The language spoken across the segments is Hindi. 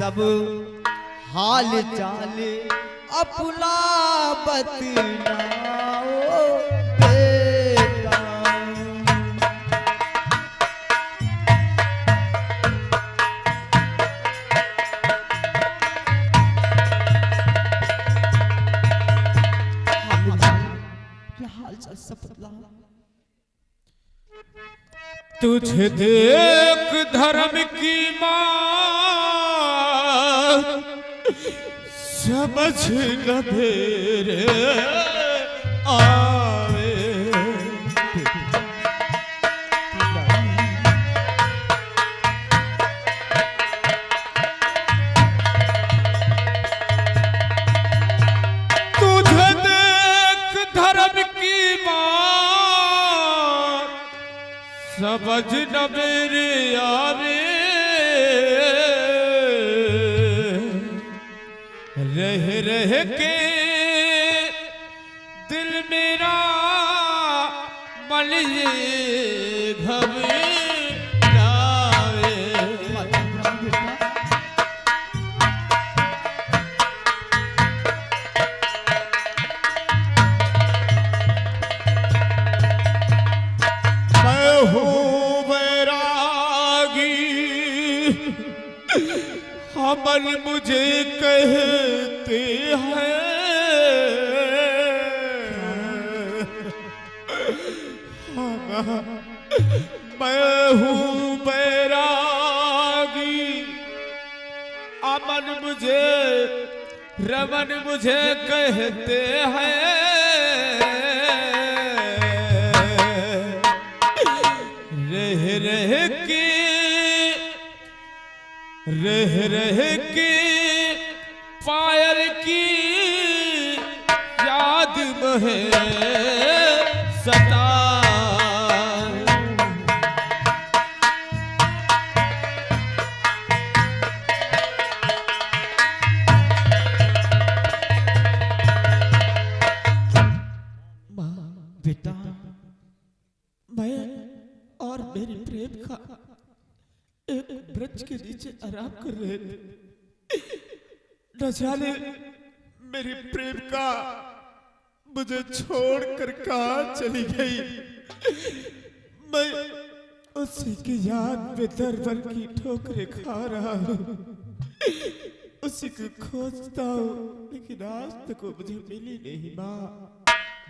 सब हाल चाल अपना बतलाओ बेटा। हाल चाल सब बतलाओ। तुझे देख धर्म की मां समझ न मेरे आवे। तुझे देख धर्म की मां समझ न मेरे आवे। रह रह के दिल मेरा मन घबरावे। मैं हूँ वैरागी हमन मुझे कहते हैं। मैं हूँ बैरागी अमन मुझे रमन मुझे कहते हैं। रह रह के पायल की याद में सता। बेटा मैं और मेरी प्रेम का एक वृक्ष के नीचे आराम कर रहे थे। न जाने मेरी प्रेम का मुझे छोड़कर कहाँ चली गई। मैं उसी की याद में दर दर की ठोकरें खा रहा हूँ। उसी को खोजता हूँ लेकिन आज तक वो मुझे मिली नहीं। माँ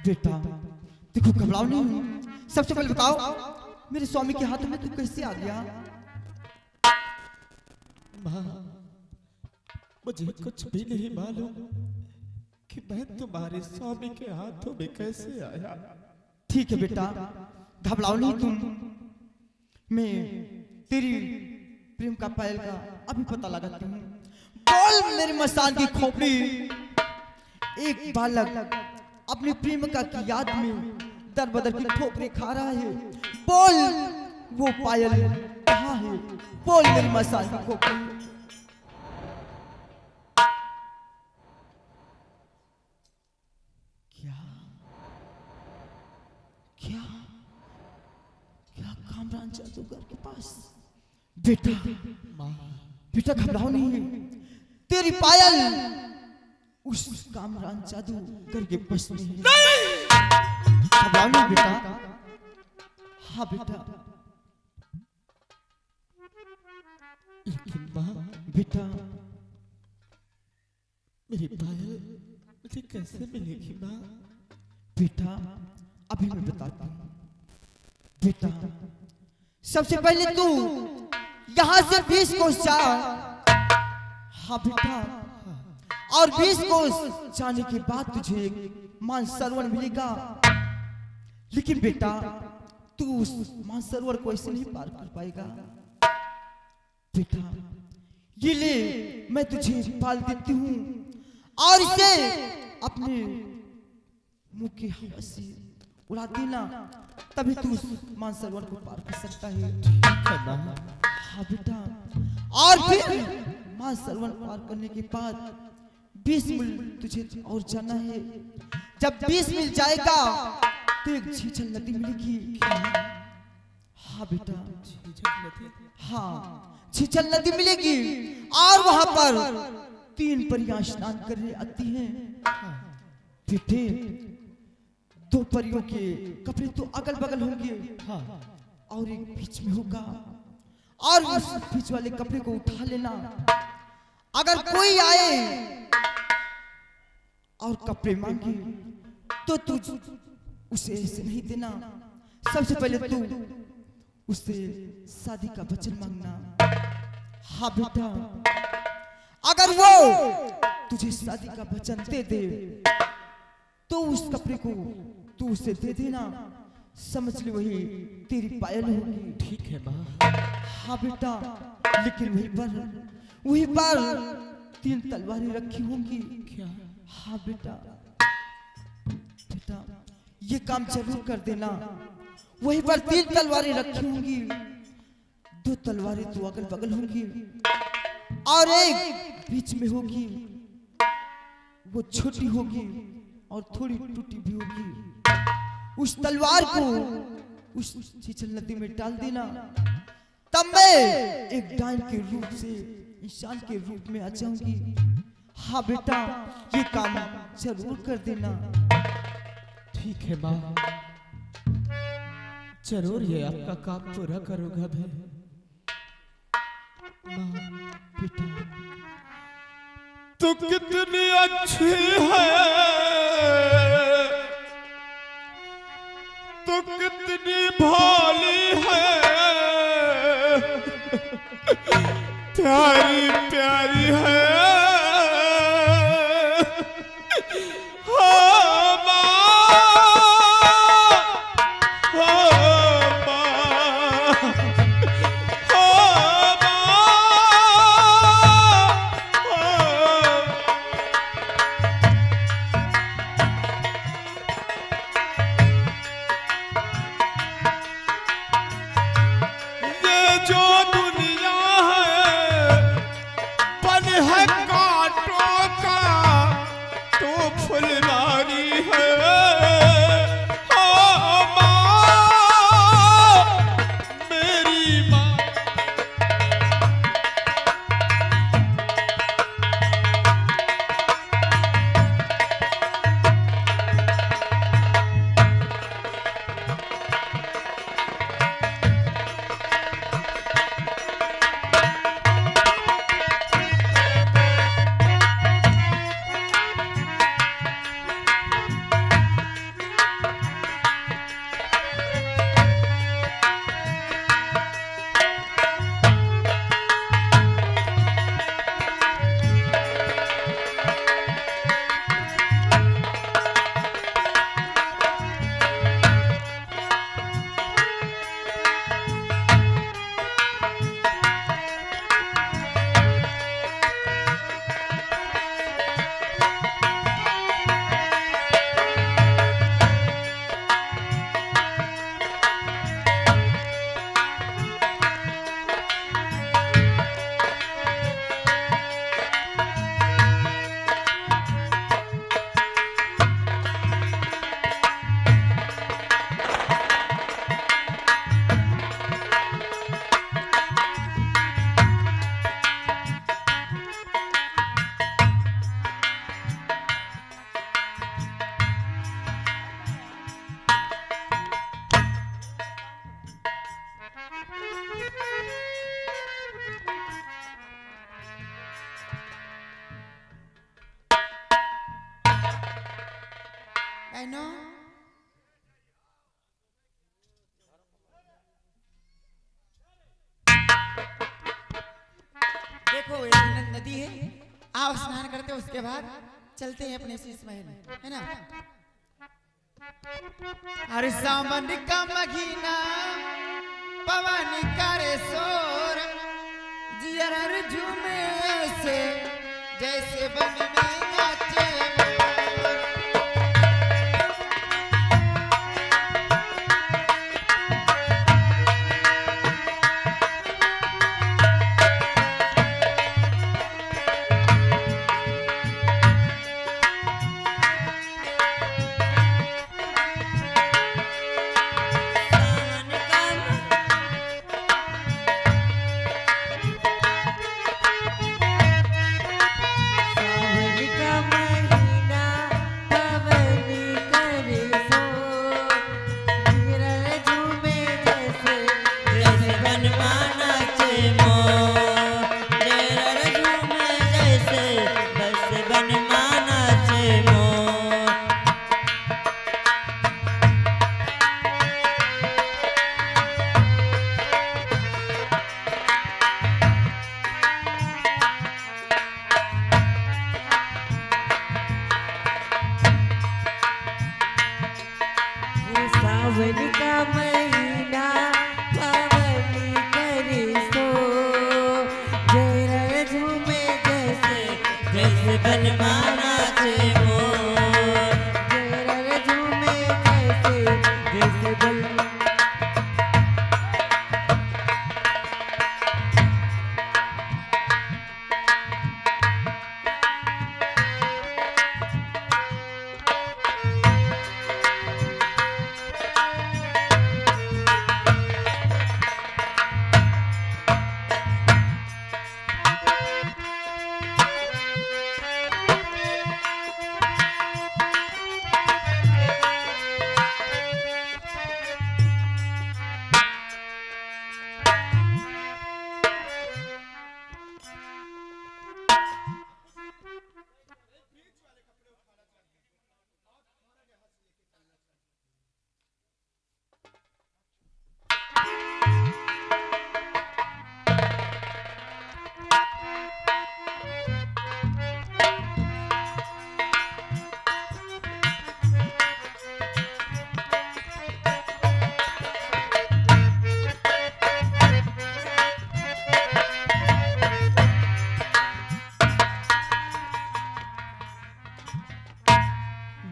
बेटा देखो घबराओ नहीं। सबसे पहले बताओ मेरे स्वामी के हाथ में तू कैसे आ गया? माँ मुझे कुछ भी नहीं मालूम कि मैं तुम्हारे स्वामी के हाथों में कैसे आया। ठीक है बेटा घबराओ नहीं तुम। मैं तेरी प्रेम का पायल का अभी पता लगाती हूँ। बोल मेरी मस्तान की खोपड़ी। एक बालक अपनी प्रेमिका की याद में दर बदर की ठोकरें खा रहा है। बोल वो पायल कहाँ है? बोल मेरी मस्तान की खोपड़ी। क्या क्या कामरान जादूगर के पास? बेटा बेटा घबराओ नहीं। तेरी पायल उस कामरान जादूगर के बस में है। घबराओ नहीं बेटा। हाँ बेटा। लेकिन माँ बेटा मेरी पायल मुझे कैसे मिलेगी माँ? बेटा अभी मैं बताता हूँ। बेटा सबसे पहले तू यहाँ से 20 कोस जा। हाँ बेटा और 20 कोस जाने के बाद तुझे मानसरोवर मिलेगा। लेकिन बेटा तू उस मानसरोवर को ऐसे नहीं पार कर पाएगा। बेटा ये ले मैं तुझे पाल देती हूँ और इसे अपने मुंह की हवा से उड़ा देना तभी तू उस मानसरोवर को पार कर सकता है। हाँ बेटा और फिर मानसरोवर पार करने के बाद 20 मील तुझे और जाना है। जब 20 मील जाएगा तो एक झीझल नदी मिलेगी। हाँ बेटा हाँ छिछल नदी मिलेगी और वहां पर 3 परियां स्नान करने आती हैं। बेटे 2 परियों के कपड़े तो अगल बगल होंगे और एक बीच में होगा, और उस बीच वाले कपड़े को उठा लेना। अगर कोई आए और कपड़े मांगे तो तू उसे ऐसे नहीं देना। सबसे पहले तू उससे शादी का वचन मांगना। हाँ बेटा, अगर वो तुझे शादी का वचन दे दे तो उस कपड़े को तू उसे दे देना। समझ ले वही तेरी पायल होगी। ठीक है माँ। हाँ बेटा, लेकिन वही पर 3 तलवारें रखी होंगी। क्या? हाँ बेटा, बेटा ये काम जरूर कर देना। वहीं पर 3 तलवारें रखी होंगी। 2 तलवारें तो अगल बगल होंगी और एक बीच में होगी। वो छोटी होगी और थोड़ी टूटी भी होगी। उस तलवार को उस छिछल नदी में डाल देना। तब मैं एक डायन के रूप से इंसान के रूप में आ जाऊंगी। हाँ बेटा, ये काम जरूर कर देना। ठीक है माँ, जरूर ये आपका काम पूरा करूंगा मैं। माँ बेटा तू कितनी अच्छी है, तू कितनी भोली है, प्यारी प्यारी है। बहनों, देखो ये नदी है, आओ स्नान करते उसके बाद चलते हैं अपने शीश महल, है ना। हर सावन का महीना पवन करे शोर, जियर झूमे से जैसे बन में नाचे मोर।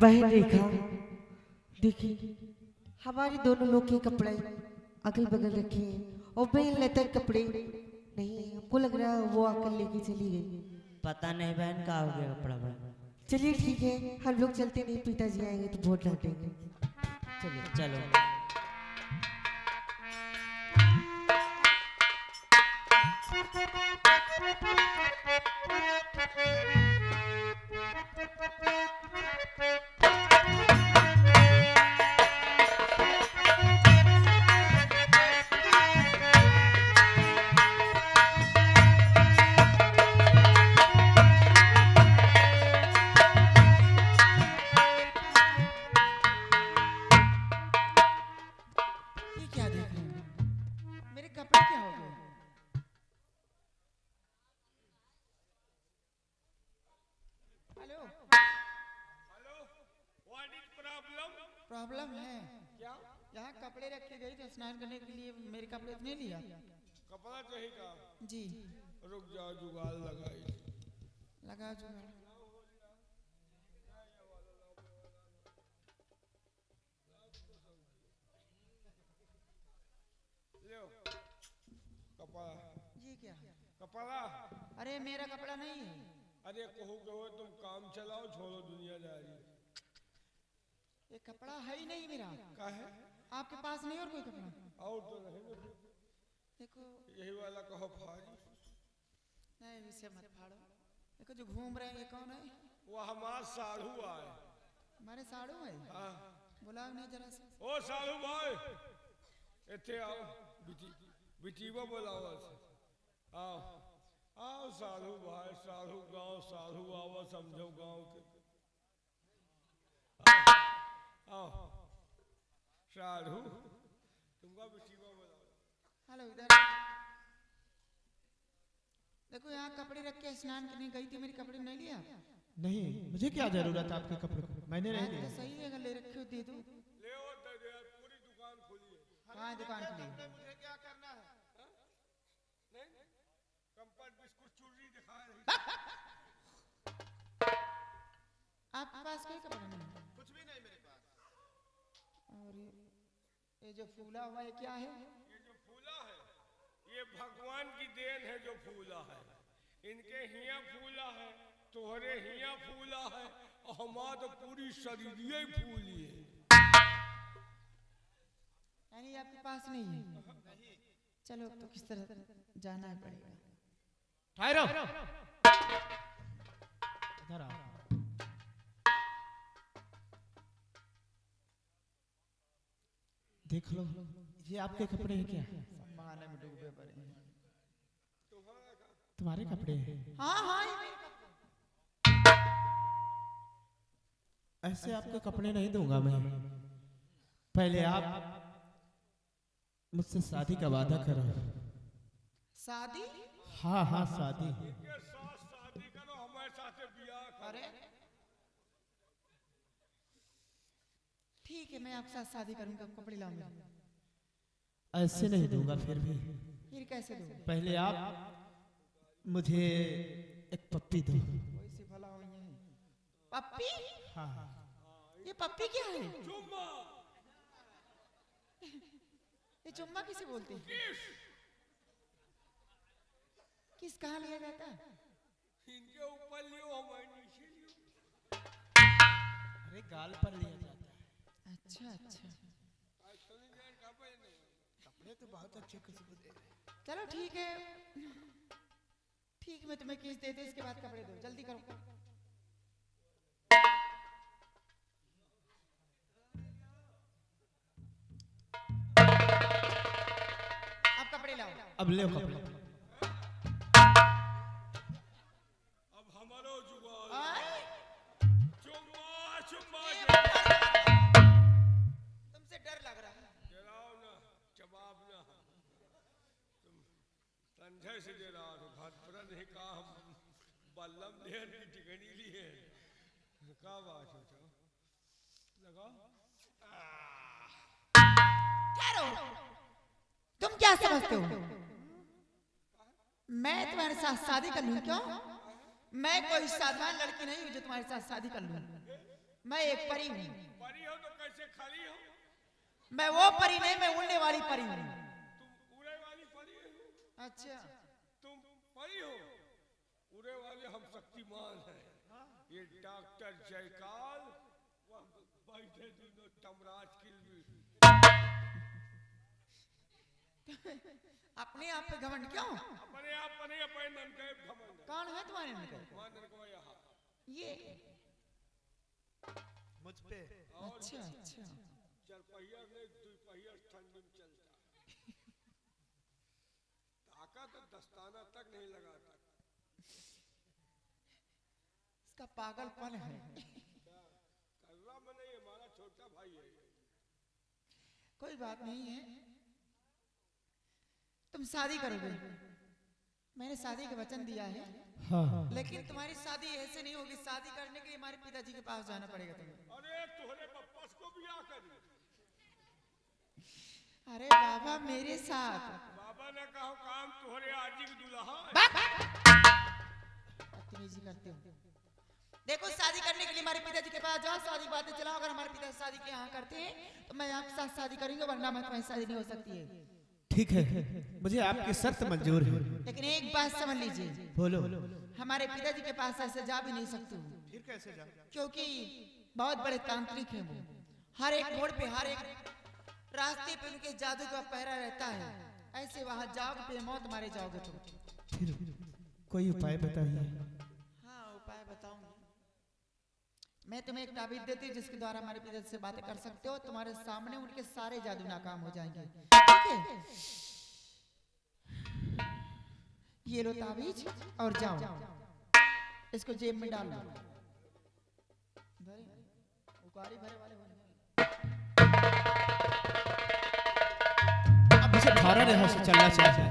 बहन रेखा, देखिए हमारे दोनों लोग के कपड़े अगल बगल रखे हैं और बहन लेते कपड़े नहीं, हमको लग रहा है वो आकर लेके चली गई। पता नहीं बहन का हो गया कपड़ा बड़ा। चलिए ठीक है, हम लोग चलते नहीं, पिताजी आएंगे तो बहुत डांटेंगे। चलिए चलो। ये क्या देख रहे हैं? मेरे कपड़े क्या हो गए? हेलो प्रॉब्लम है क्या? यहाँ कपड़े रखे गए थे स्नान करने के लिए, मेरे कपड़े नहीं लिया। कपड़ा चाहिए का? जी रुक जाओ, जुगाड़ लगाई। लगा जुगाड़। लो कपड़ा। ये क्या? कपड़ा? अरे मेरा कपड़ा नहीं है। अरे कहो कहो तुम काम चलाओ, छोड़ो दुनियादारी। ये कपड़ा है ही नहीं मेरा। का है? आपके पास नहीं और कोई कपड़ा? और तो नहीं, देखो यही वाला कहो फाड़ी। नहीं इसे मत फाड़ो। देखो जो घूम रहे हैं ये कौन है? वो हमारा साढ़ू आए। हमारे साड़ू है। हाँ। बुलाओ नहीं जरा से। ओ साढ़ू भाई, इथे आओ। बिटीवा बुलाओ ऐसे। आओ आओ साढ़ू भाई, साढ़ू गांव, साढ़ू आओ, समझो गांव के। आओ साढ़ू, तुमका बिटीवा बुलाओ। हेलो इधर देखो, यहाँ कपड़े रख के स्नान करने गई थी, मेरे कपड़े नहीं लिया? नहीं, मुझे क्या जरूरत है आपके कपड़े को? मैंने नहीं लिया। सही है, अगर ले रखे हो दे दो। ले ओ दे, पूरी दुकान खुली है। हाँ दुकान खुली है। मुझे क्या करना है? नहीं, कंपन बिस्कुट चूरी दिखा रही। आपके पास कोई कपड़ा नहीं है? कुछ भी नहीं मेरे पास। और ये जो फूला हुआ है क्या है? ये जो फूला है, ये भगवान की देन है जो फूला है। इनके हिया फूला है, तोहरे हिया फूला है, और हमारा तो पूरी शरीर ही फूली है। यानी आपके पास नहीं है? चलो अब तो किस तरह जाना पड़ेगा। ठहरो, इधर आओ। देख लो, ये आपके कपड़े हैं क्या? माने में डूबे पड़े हैं। तुम्हारे कपड़े हैं? हाँ हाँ ये मेरे कपड़े। ऐसे आपके कपड़े नहीं दूंगा मैं। पहले आप मुझसे शादी का वादा करो। शादी? हाँ हाँ शादी। शादी करो, हमारे साथ ब्याह करो। अरे ठीक है, मैं आपके साथ शादी करूंगा, कपड़े लाऊंगा। ऐसे नहीं दूंगा फिर भी। फिर कैसे दूं? पहले आप मुझे एक पप्पी दो। कोई सी भला हुई है? पप्पी? हाँ। ये पप्पी क्या है? चुम्मा। ये चुम्मा किसे बोलते हैं? किस कहाँ लिया जाता है? इनके ऊपर लियो, हमारे नीचे लियो। अरे गाल पर लिया जाता है। अच्छा अच्छा, कपड़े तो बहुत अच्छे खुशबू दे रहे हैं। चलो ठीक है, ठीक, मैं तुम्हें किस देते, इसके बाद कपड़े दो, जल्दी करो। अब कपड़े लाओ। अब ले कपड़े। अब हमारो जुगाड़। आए? चुम्मा चुम्मा। तुमसे डर लग रहा है। जलाओ ना, जवाब ना। तुम संजय से जला तो घाट पर नहीं कहा, हम बल्लम देर की टिकनी ली है। का बात है? लगाओ। ठहरो, तुम क्या समझते हो? मैं तुम्हारे साथ शादी कर लूं? क्यों? मैं कोई साधारण लड़की नहीं हूं जो तुम्हारे साथ शादी कर लूं। मैं एक परी हूँ। परी हो तो कैसे खड़ी हो? मैं वो परी नहीं, मैं उड़ने वाली परी हूँ। तुम उड़े वाली परी हो? अच्छा, तुम परी हो? उड़े वाले हम शक्तिमान हैं। ये डॉक्टर जयकाल वह बैठे दोनों तमराज किल अपने आप पे घमंड क्यों? अपने आप बने अपने ननके घमंड। कौन है तुम्हारे ननके? मानन को यहाँ ये मुझ पे। अच्छा अच्छा, चल पहिया ने दो पहिया ठंडी में चलता। ताकत तो दस्ताना तक नहीं लगाता। इसका पागलपन है। कर्रा में नहीं, हमारा छोटा भाई है। कोई बात नहीं है, तुम शादी करोगे। मैंने शादी का वचन दिया है। हाँ। लेकिन तुम्हारी शादी ऐसे नहीं होगी। शादी करने के लिए हमारे पिताजी के पास जाना पड़ेगा तुम्हें। अरे तुम्हारे पप्पा को भी आ कर। अरे बाबा मेरे साथ। बाबा ने कहा काम तुम्हारे आजी की दुल्हा। बदतमीजी करते हो। देखो शादी करने के लिए हमारे पिताजी के पास जाओ, शादी बातें चलाओ। अगर हमारे पिताजी शादी के यहाँ करते हैं तो मैं आपके साथ शादी करूंगा, वरना मैं तुम्हारी शादी नहीं हो सकती है। ठीक है, मुझे आपकी शर्त मंजूर है। लेकिन एक बात समझ लीजिए, बोलो। हमारे पिताजी के पास ऐसे जा भी नहीं सकते हो। फिर कैसे जा? क्योंकि बहुत बड़े तांत्रिक हैं वो। हर एक मोड़ पे, हर एक रास्ते पे उनके जादू का पहरा रहता है। ऐसे वहां जाओगे बेमौत मारे जाओगे तुम। फिर कोई उपाय बताइए। हाँ उपाय बताऊंगी। मैं तुम्हें एक ताबीज देती हूँ जिसके द्वारा हमारे पिताजी से बातें कर सकते हो। तुम्हारे सामने उनके सारे जादू नाकाम हो जाएंगे। ठीक है, ये लो ताबीज और जाओ, इसको जेब में डालो। उकारी भरे वाले अब मुझे भारा यहाँ से चलना चाहिए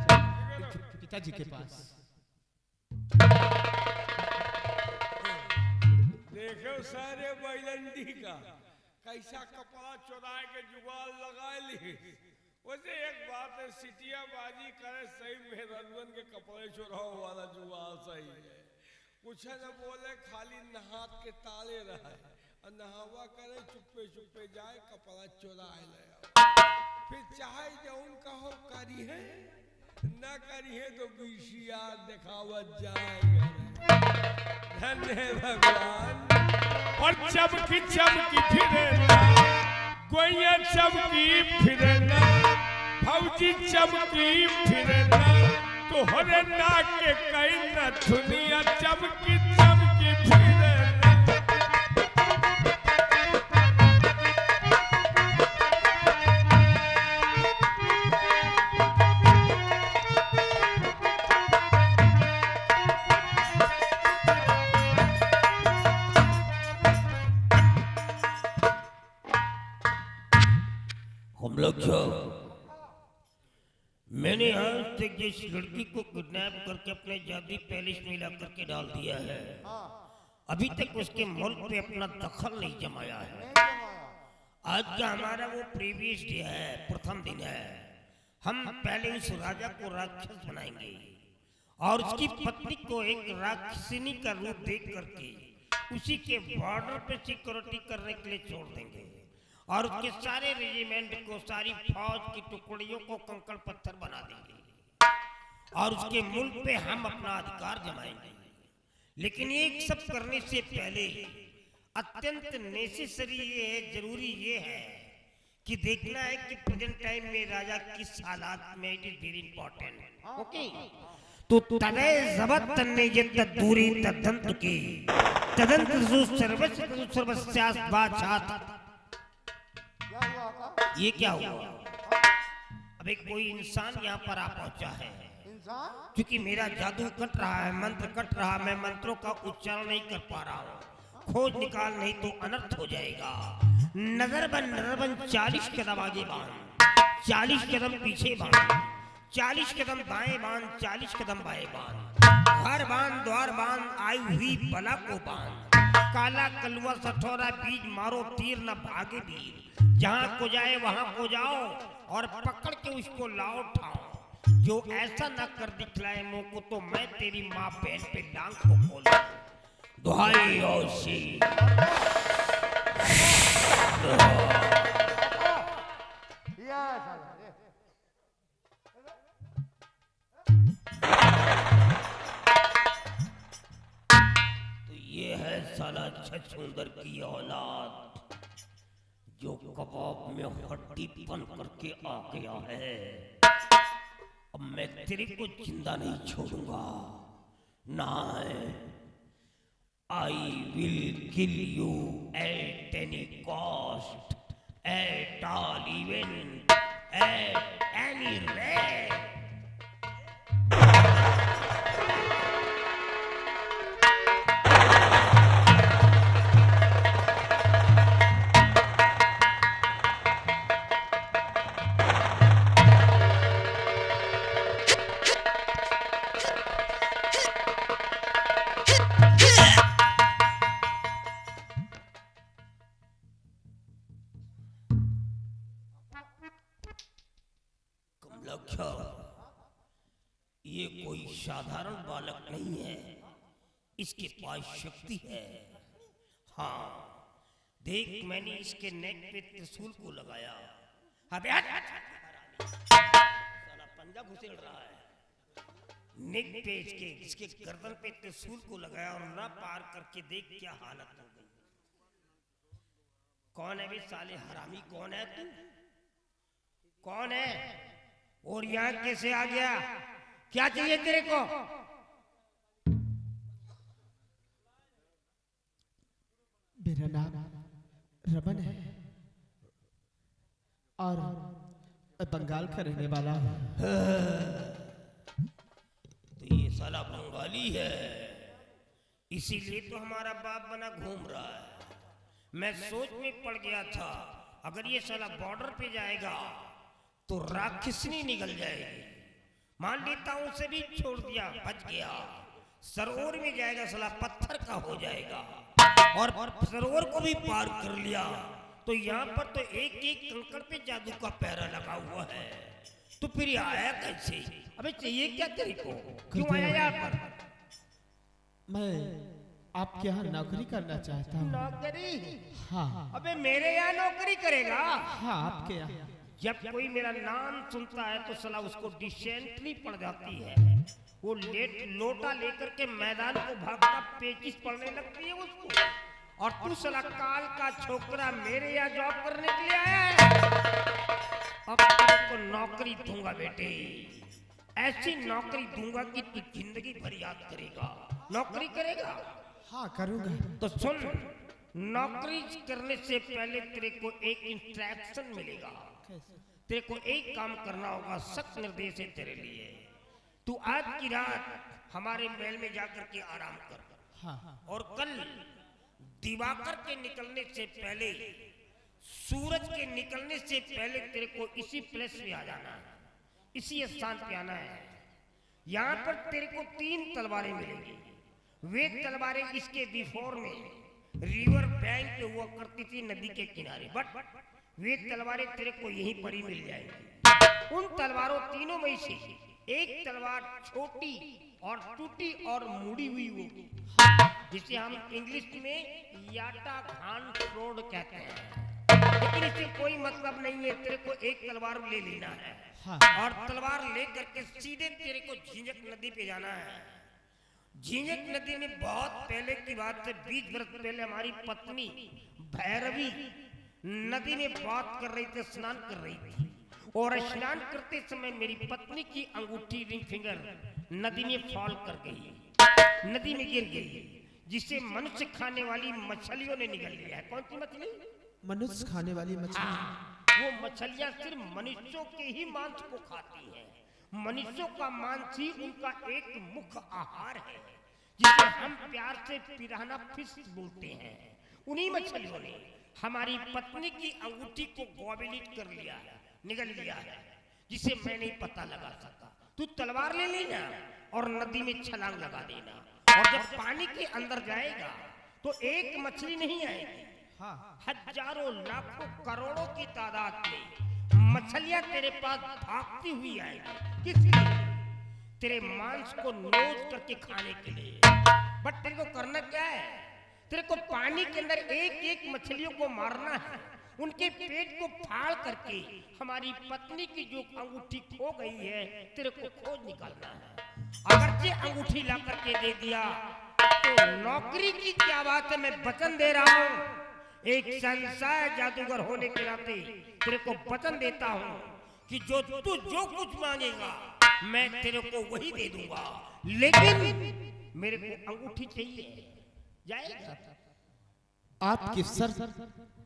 पिताजी के पास। देखो सारे बैलंडी का कैसा कपड़ा चुराए के जुगाड़ लगा ली। वैसे एक बात है, सिटिया बाजी करे सही में रंजन के कपड़े चुराओ वाला जुगाड़ सही है। कुछ न बोले, खाली नहात के ताले रहे और नहावा करे, चुप्पे चुप्पे जाए कपड़ा चुराए ले। फिर चाहे जौन कहो करी है, न करी है तो बीसिया दिखावत जाएगा। धन्य भगवान। और चमकी चमकी फिरे ना, गोइया चमकी फिरे ना, भौजी चमकी फिरे ना, तो हरे नाक के कई न दुनिया चमकी चमकी फिरे ना। हम लोग जो मैंने आज तक जिस लड़की को किडनैप करके अपने जादुई पैलेस में ला करके डाल दिया है, अभी तक उसके मुल्क पे अपना दखल नहीं जमाया है। आज का हमारा वो प्रीवियस डे है, प्रथम दिन है। हम पहले उस राजा को राक्षस बनाएंगे और उसकी पत्नी को एक राक्षसिनी का रूप देख करके उसी के बॉर्डर पे सिक्योरिटी करने के लिए छोड़ देंगे और उसके सारे रेजिमेंट को, सारी फौज की टुकड़ियों को कंकड़ पत्थर बना देंगे और उसके मुल्क पे हम अपना अधिकार जमाएंगे। लेकिन ये सब करने से पहले अत्यंत नेसेसरी ये है, जरूरी ये है कि देखना है कि प्रेजेंट टाइम में राजा किस हालात में। It is very important. Okay, तो तदे जबत तन्ने जित दूरी तदंत की तदंत सर्वस्यास बादशाह। ये क्या हुआ? अबे कोई इंसान यहाँ पर आ पहुंचा है। क्योंकि मेरा जादू कट रहा है, मंत्र कट रहा है, मैं मंत्रों का उच्चारण नहीं कर पा रहा हूँ। खोज निकाल, नहीं तो अनर्थ हो जाएगा। नजर बन 40 कदम आगे बांध, 40 कदम पीछे बांध, 40 कदम दाएं बांध, 40 कदम बाएं बांध, घर बांध, द्वार बांध, आई हुई बला को बांध। काला कलुआ सठोरा बीज मारो, तीर न भागे वीर। जहां को जाए वहां को जाओ और पकड़ के उसको लाओ ठाओ। जो ऐसा न कर दिखलाए मुंह को तो मैं तेरी माँ बहन पे डांग को खोलूं। दुहाई औसी या साला ये। तो ये है साला छछूंदर की औलाद जो कबाब में हड्डी बन करके आ गया है। अब मैं तेरे को जिंदा नहीं छोड़ूंगा ना। I will kill you at any cost, at all event, at any rate. Kamalakhya, ये कोई साधारण बालक नहीं है, इसके पास शक्ति है। हाँ देख, मैंने इसके नेक पे त्रिशूल को लगाया। अबे साला पंजा घुसेड़ रहा है। नेक पे इसके गर्दन पे त्रिशूल को लगाया और ना पार करके देख क्या हालत हो गई। कौन है बे साले हरामी? कौन है तू? कौन है और यहाँ कैसे आ गया? क्या चाहिए तेरे को? मेरा नाम रमन है और बंगाल का रहने वाला हूँ। तो ये साला बंगाली है, इसीलिए तो हमारा बाप बना घूम रहा है। मैं सोच में पड़ गया था, अगर ये साला बॉर्डर पे जाएगा तो राक्षसनी निकल जाएगी। मान लेता हूं उसे भी छोड़ दिया, बच गया। सरोवर में जाएगा साला पत्थर का हो जाएगा, और सरोवर को भी पार कर लिया तो यहाँ पर तो एक एक कंकड़ पे जादू का पहरा लगा हुआ है। तो फिर ये आया कैसे? अबे चाहिए क्या तेरे को? क्यों आया यहाँ पर? मैं आपके यहाँ नौकरी करना चाहता हूँ। नौकरी? हाँ अबे मेरे यहाँ नौकरी करेगा? हाँ, आपके यहाँ। जब कोई मेरा नाम सुनता है तो साला उसको डिसेंट्री पड़ जाती है। वो लोटा लेकर के मैदान को भागता पेचिश पड़ने लगती है उसको। और तू साला काल का छोकरा मेरे यहाँ जॉब करने के लिए आया है। अब तेरे को नौकरी दूंगा बेटे, ऐसी नौकरी दूंगा कि तू जिंदगी भर याद करेगा। नौकरी करेगा? हाँ करूँगा। तो सुन, नौकरी करने से पहले तेरे को एक इंस्ट्रक्शन मिलेगा। तेरे को एक काम करना होगा, सख्त निर्देश है तेरे लिए। तू आज की रात हमारे महल में जाकर के आराम कर। हाँ। और कल दिवाकर के निकलने से पहले, सूरज के निकलने से पहले तेरे को इसी प्लेस में आ जाना है, इसी स्थान पे आना है। यहाँ पर तेरे को 3 तलवारें मिलेंगी। वे तलवारें इसके बिफोर में रिवर बैंक पे हुआ करती थी, नदी के किनारे। बट वे तलवारें तेरे को यहीं पर ही मिल जाएगी। उन तलवारों तीनों में से एक तलवार छोटी और टूटी और मुड़ी हुई होगी, जिसे हम इंग्लिश में याटा घान रोड कहते हैं। लेकिन इससे कोई मतलब नहीं है, तेरे को एक तलवार ले लेना है। हाँ। और तलवार लेकर के सीधे तेरे को झींझक नदी पे जाना है। झींझक नदी में बहुत पहले की बात है, 20 वर्ष पहले हमारी पत्नी भैरवी नदी में बात कर रही थी, स्नान कर रही थी। और स्नान करते समय मेरी पत्नी की अंगूठी रिंग फिंगर नदी में फॉल कर गई, नदी में गिर गई, जिसे मनुष्य खाने वाली मछलियों ने निगल लिया है। कौन सी मछली? मनुष्य खाने वाली मछली। वो मछलियां सिर्फ मनुष्यों के ही मांस को खाती हैं। मनुष्यों का मांस ही उनका एक मुख्य आहार है, जिसे हम प्यार से पिराना फिश बोलते हैं। उन्हीं मछलियों ने हमारी पत्नी की अंगूठी को गोबलित कर लिया है, निगल लिया है, जिसे मैं नहीं पता लगा सका। तू तलवार ले लेना और नदी में छलांग लगा देना, और जब पानी के अंदर जाएगा तो एक मछली नहीं आएगी, हजारों लाखों करोड़ों की तादाद में मछलियां तेरे पास भागती हुई आएगी। किस लिए? तेरे मांस को नोच करके खाने के लिए। बट तेरे को करना क्या है? तेरे को पानी के अंदर एक एक मछलियों को मारना है, उनके पेट को फाड़ करके हमारी पत्नी की जो अंगूठी खो गई है तेरे को खोज निकालना है। अगरचे अंगूठी ला करके दे दिया तो नौकरी की क्या बात है, मैं वचन दे रहा हूँ एक संसार जादूगर होने के नाते तेरे को वचन देता हूँ कि जो तू जो कुछ मांगेगा मैं तेरे को वही दे दूंगा, लेकिन मेरे को अंगूठी चाहिए। जाएगा? आपकी शर्त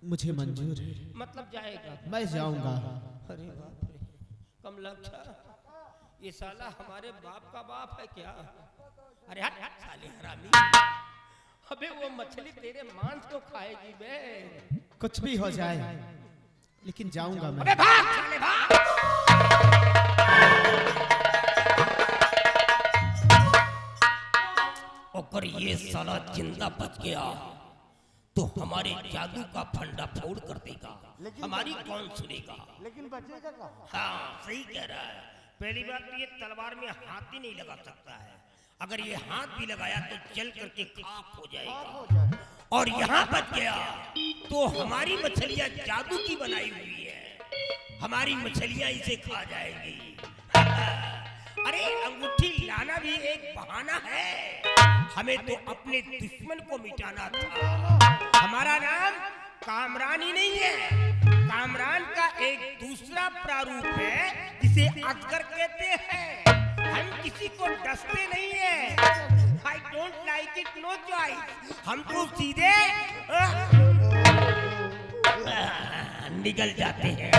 मुझे मंजूर है। मतलब जाएगा? मैं जाऊंगा। अरे बाप रे, कमलाक्षा ये साला हमारे बाप का बाप है क्या? अरे हट हट साले हरामी, अबे वो मछली तेरे मांस को खाएगी बे। कुछ भी हो जाए लेकिन जाऊंगा मैं। अबे भाग साले भाग। अगर ये साला जिंदा बच गया तो हमारे जादू का फंडा फोड़ कर देगा, हमारी कौन सुनेगा? लेकिन बचेगा कहाँ? हाँ सही कह रहा है। पहली बात तो ये तलवार में हाथ ही नहीं लगा सकता है, अगर ये हाथ भी लगाया तो जल करके खाक हो जाएगा। और यहाँ बच गया तो हमारी मछलियाँ जादू की बनाई हुई है, हमारी मछलियाँ इसे खा जाएंगी। अरे अंगूठी लाना भी एक बहाना है, हमें तो अपने दुश्मन को मिटाना था। हमारा नाम कामरान ही नहीं है, कामरान का एक दूसरा प्रारूप है जिसे अजगर कहते हैं। हम किसी को डसते नहीं है। I don't like it, no choice। हम तो सीधे निकल जाते हैं।